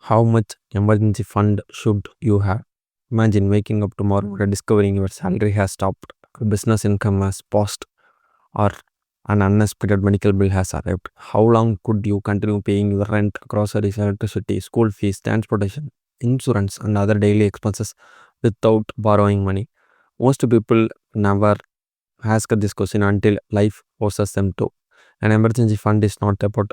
How much emergency fund should you have? Imagine waking up tomorrow and discovering your salary has stopped, business income has paused, or an unexpected medical bill has arrived. How long could you continue paying your rent, groceries, electricity, school fees, transportation, insurance, and other daily expenses without borrowing money? Most people never ask this question until life forces them to. An emergency fund is not about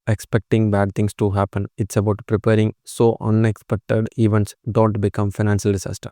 expecting bad things to happen. It's about preparing so unexpected events don't become financial disaster.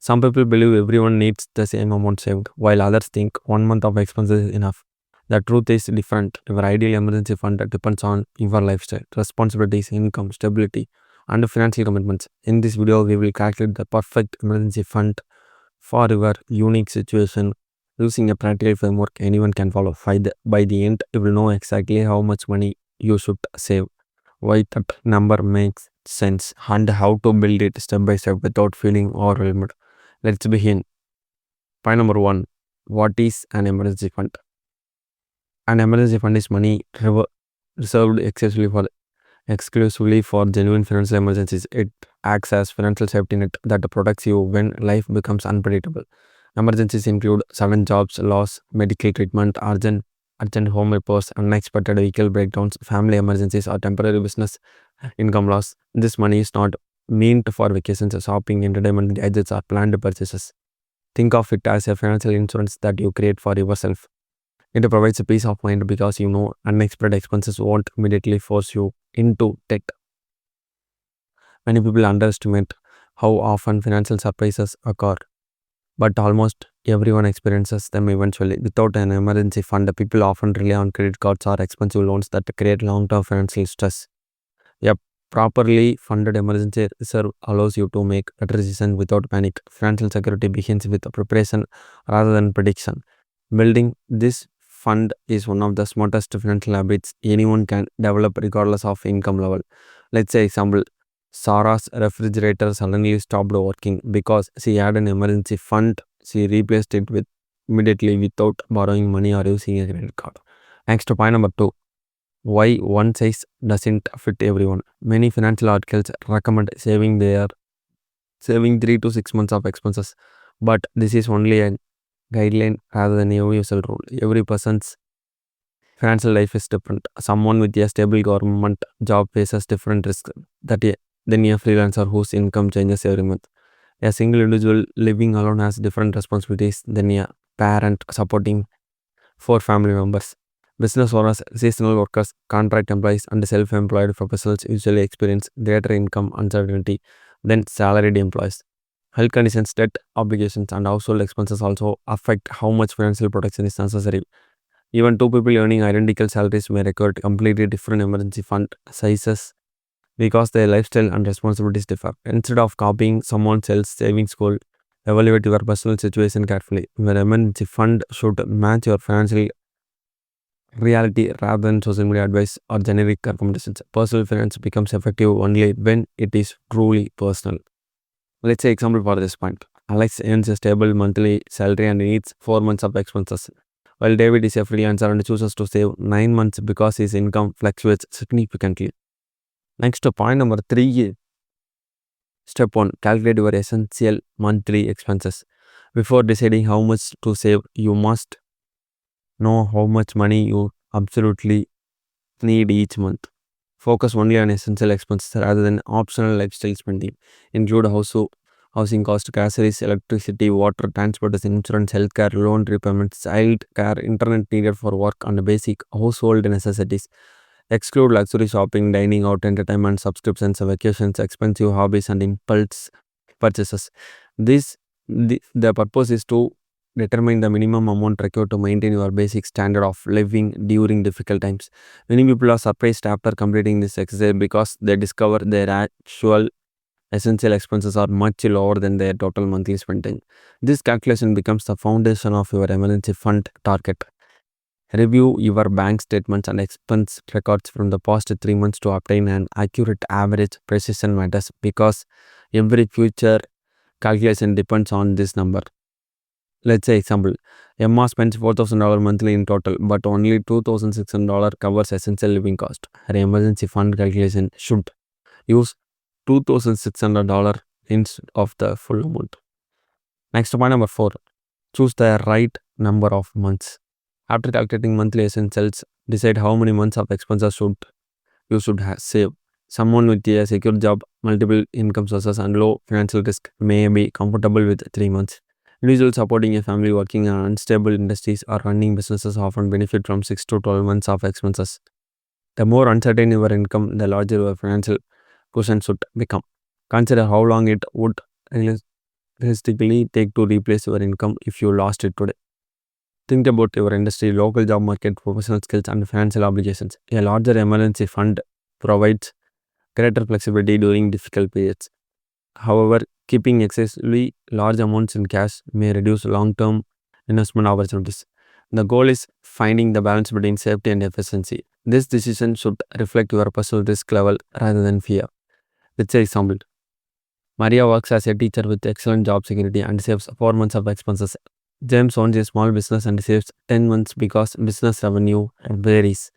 Some people believe everyone needs the same amount saved, while others think 1 month of expenses is enough. The truth is different. Your ideal emergency fund depends on your lifestyle, responsibilities, income, stability, and financial commitments. In this video, we will calculate the perfect emergency fund for your unique situation using a practical framework anyone can follow. By the end, you will know exactly how much money you should save, why that number makes sense, and how to build it step by step without feeling overwhelmed. Let's begin. Point number one. What is an emergency fund? An emergency fund is money reserved exclusively for genuine financial emergencies. It acts as financial safety net that protects you when life becomes unpredictable. Emergencies include sudden jobs loss, medical treatment, urgent home repairs, unexpected vehicle breakdowns, family emergencies, or temporary business income loss. This money is not meant for vacations, shopping, entertainment, gadgets, or planned purchases. Think of it as a financial insurance that you create for yourself. It provides a peace of mind because you know unexpected expenses won't immediately force you into debt. Many people underestimate how often financial surprises occur, but almost everyone experiences them eventually. Without an emergency fund, people often rely on credit cards or expensive loans that create long term financial stress. A properly funded emergency reserve allows you to make better decisions without panic. Financial security begins with preparation rather than prediction. Building this fund is one of the smartest financial habits anyone can develop regardless of income level. Let's say example, Sarah's refrigerator suddenly stopped working because she had an emergency fund. She replaced it with immediately without borrowing money or using a credit card. Next, point number two. Why one size doesn't fit everyone. Many financial articles recommend saving 3 to 6 months of expenses, but this is only a guideline rather than a universal rule. Every person's financial life is different. Someone with a stable government job faces different risks than a freelancer whose income changes every month. A single individual living alone has different responsibilities than a parent supporting four family members. Business owners, seasonal workers, contract employees, and self employed professionals usually experience greater income uncertainty than salaried employees. Health conditions, debt obligations, and household expenses also affect how much financial protection is necessary. Even two people earning identical salaries may require completely different emergency fund sizes because their lifestyle and responsibilities differ. Instead of copying someone else's savings goal, evaluate your personal situation carefully. Your emergency fund should match your financial reality rather than social media advice or generic recommendations. Personal finance becomes effective only when it is truly personal. Let's say example for this point. Alex earns a stable monthly salary and needs 4 months of expenses, while David is a freelancer and chooses to save 9 months because his income fluctuates significantly. Next, point number three. Step 1. Calculate your essential monthly expenses. Before deciding how much to save, you must know how much money you absolutely need each month. Focus only on essential expenses rather than optional lifestyle spending. Include housing cost, groceries, electricity, water, transportation, insurance, healthcare, loan repayments, child care, internet needed for work, and basic household necessities. Exclude luxury shopping, dining out, entertainment, subscriptions, vacations, expensive hobbies, and impulse purchases. The purpose is to determine the minimum amount required to maintain your basic standard of living during difficult times. Many people are surprised after completing this exercise because they discover their actual essential expenses are much lower than their total monthly spending. This calculation becomes the foundation of your emergency fund target. Review your bank statements and expense records from the past 3 months to obtain an accurate average. Precision matters because every future calculation depends on this number. Let's say example, Emma spends $4,000 monthly in total, but only $2,600 covers essential living cost. Her emergency fund calculation should use $2,600 instead of the full amount. Next point number 4. Choose the right number of months. After calculating monthly essentials, decide how many months of expenses you should save. Someone with a secure job, multiple income sources, and low financial risk may be comfortable with 3 months. Individuals supporting a family working in unstable industries or running businesses often benefit from 6 to 12 months of expenses. The more uncertain your income, the larger your financial cushion should become. Consider how long it would realistically take to replace your income if you lost it today. Think about your industry, local job market, professional skills, and financial obligations. A larger emergency fund provides greater flexibility during difficult periods. However, keeping excessively large amounts in cash may reduce long term investment opportunities. The goal is finding the balance between safety and efficiency. This decision should reflect your personal risk level rather than fear. Let's say example. Maria works as a teacher with excellent job security and saves 4 months of expenses. James owns a small business and saves 10 months because business revenue varies.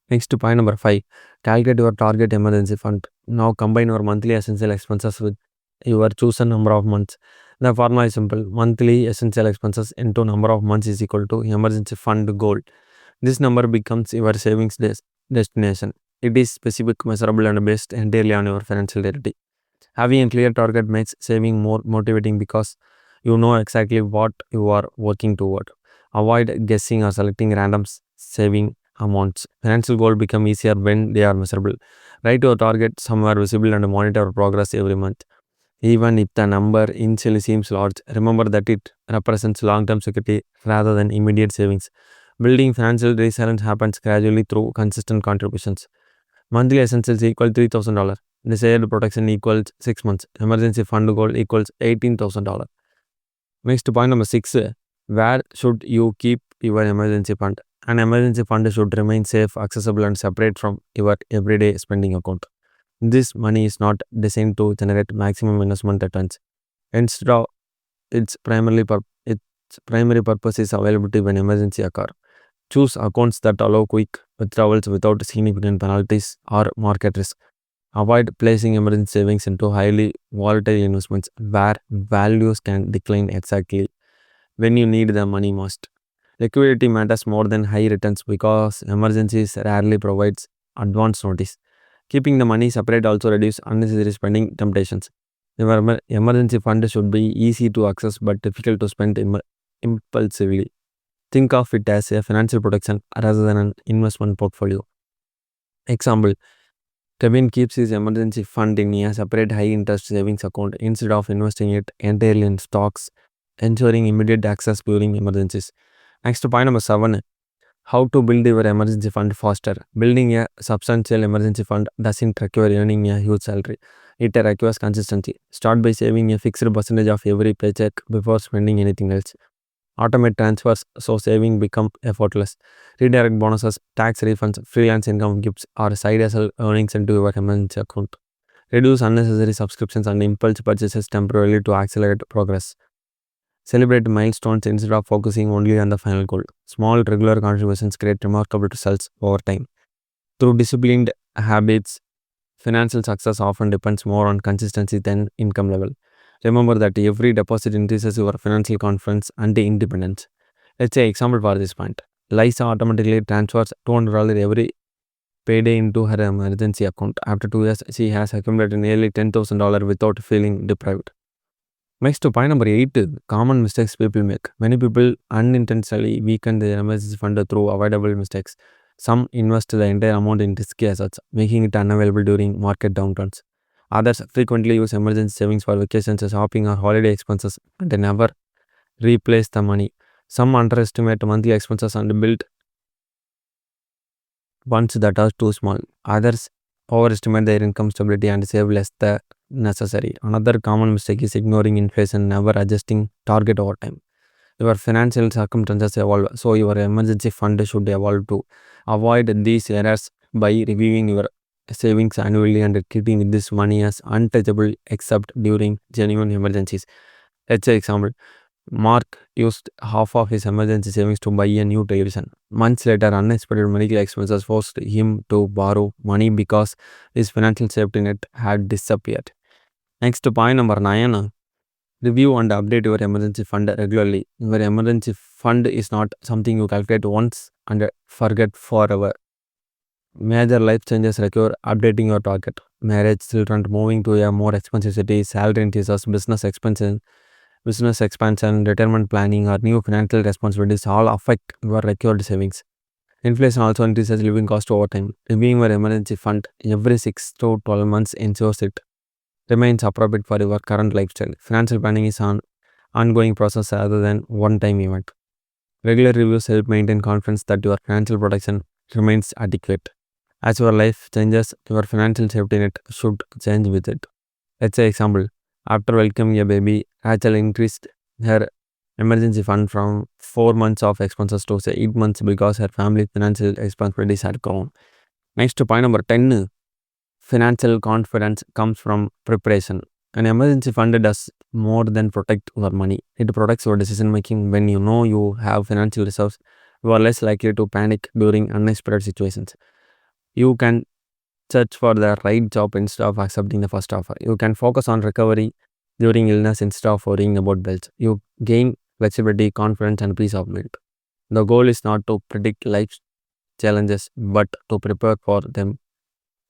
Next, point number 5. Calculate your target emergency fund. Now combine your monthly essential expenses with your chosen number of months. The formula is simple. Monthly essential expenses into number of months is equal to emergency fund goal. This number becomes your savings destination. It is specific, measurable, and based entirely on your financial reality. Having a clear target makes saving more motivating because you know exactly what you are working toward. Avoid guessing or selecting random saving amounts. Financial goals become easier when they are measurable. Write your target somewhere visible and monitor progress every month. Even if the number initially seems large, remember that it represents long-term security rather than immediate savings. Building financial resilience happens gradually through consistent contributions. Monthly essentials equal $3,000. Desired protection equals 6 months. Emergency fund goal equals $18,000. Next, point number 6. Where should you keep your emergency fund? An emergency fund should remain safe, accessible, and separate from your everyday spending account. This money is not designed to generate maximum investment returns. Instead of its primary purpose is availability when emergency occur. Choose accounts that allow quick withdrawals without significant penalties or market risk. Avoid placing emergency savings into highly volatile investments where values can decline exactly when you need the money most. Liquidity matters more than high returns because emergencies rarely provides advance notice. Keeping the money separate also reduces unnecessary spending temptations. Your emergency fund should be easy to access but difficult to spend impulsively. Think of it as a financial protection rather than an investment portfolio. Example. Kevin keeps his emergency fund in a separate high interest savings account instead of investing it entirely in stocks, ensuring immediate access during emergencies. Next, point number 7. How to build your emergency fund faster. Building a substantial emergency fund doesn't require earning a huge salary. It requires consistency. Start by saving a fixed percentage of every paycheck before spending anything else. Automate transfers so saving become effortless. Redirect bonuses, tax refunds, freelance income gifts, or side hustle earnings into your emergency account. Reduce unnecessary subscriptions and impulse purchases temporarily to accelerate progress. Celebrate milestones instead of focusing only on the final goal. Small regular contributions create remarkable results over time. Through disciplined habits, financial success often depends more on consistency than income level. Remember that every deposit increases your financial confidence and independence. Let's say example for this point. Lisa automatically transfers $200 every payday into her emergency account. After 2 years, she has accumulated nearly $10,000 without feeling deprived. Next to point number 8, common mistakes people make. Many people unintentionally weaken their emergency fund through avoidable mistakes. Some invest the entire amount in risky assets, making it unavailable during market downturns. Others frequently use emergency savings for vacations, shopping, or holiday expenses and they never replace the money. Some underestimate monthly expenses and build funds that are too small. Others overestimate their income stability and save less than necessary. Another common mistake is ignoring inflation, never adjusting target over time. Your financial circumstances evolve, so your emergency fund should evolve too. Avoid these errors by reviewing your savings annually and keeping this money as untouchable except during genuine emergencies. Let's say example. Mark used half of his emergency savings to buy a new television. Months later, unexpected medical expenses forced him to borrow money because his financial safety net had disappeared. Next, point number 9. Review and update your emergency fund regularly. Your emergency fund is not something you calculate once and forget forever. Major life changes require updating your target. Marriage, children, moving to a more expensive city, salary increases, business expansion, retirement planning, or new financial responsibilities all affect your required savings. Inflation also increases living cost over time. Reviewing your emergency fund every 6 to 12 months ensures it remains appropriate for your current lifestyle. Financial planning is an ongoing process rather than one-time event. Regular reviews help maintain confidence that your financial protection remains adequate. As your life changes, your financial safety net should change with it. Let's say example, after welcoming a baby, Rachel increased her emergency fund from 4 months of expenses to say 8 months because her family financial responsibilities had grown. Next, point number 10. Financial confidence comes from preparation. An emergency fund does more than protect your money. It protects your decision making. When you know you have financial reserves, you are less likely to panic during unexpected situations. You can search for the right job instead of accepting the first offer. You can focus on recovery during illness instead of worrying about bills. You gain flexibility, confidence, and peace of mind. The goal is not to predict life's challenges, but to prepare for them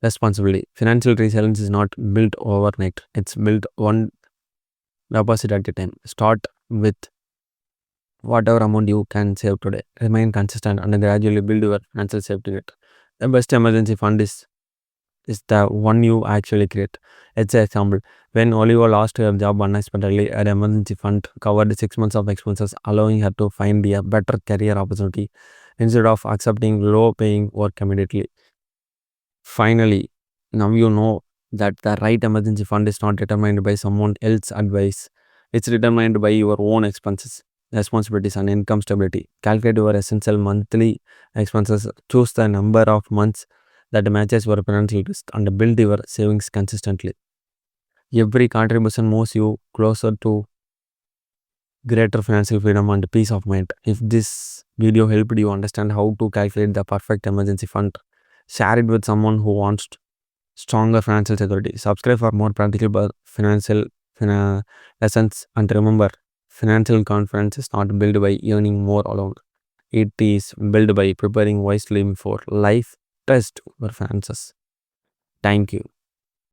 responsibly. Financial resilience is not built overnight. It's built one deposit at a time. Start with whatever amount you can save today. Remain consistent and gradually build your financial safety net. The best emergency fund is the one you actually create. Let's say example, when Oliver lost her job unexpectedly, her emergency fund covered 6 months of expenses, allowing her to find a better career opportunity instead of accepting low paying work immediately. Finally, now you know that the right emergency fund is not determined by someone else's advice. It's determined by your own expenses, responsibilities, and income stability. Calculate your essential monthly expenses, choose the number of months that matches your financial risk, and build your savings consistently. Every contribution moves you closer to greater financial freedom and peace of mind. If this video helped you understand how to calculate the perfect emergency fund, share it with someone who wants stronger financial security. Subscribe for more practical financial lessons, and remember, financial confidence is not built by earning more alone. It is built by preparing wisely for life. Trust your finances. Thank you.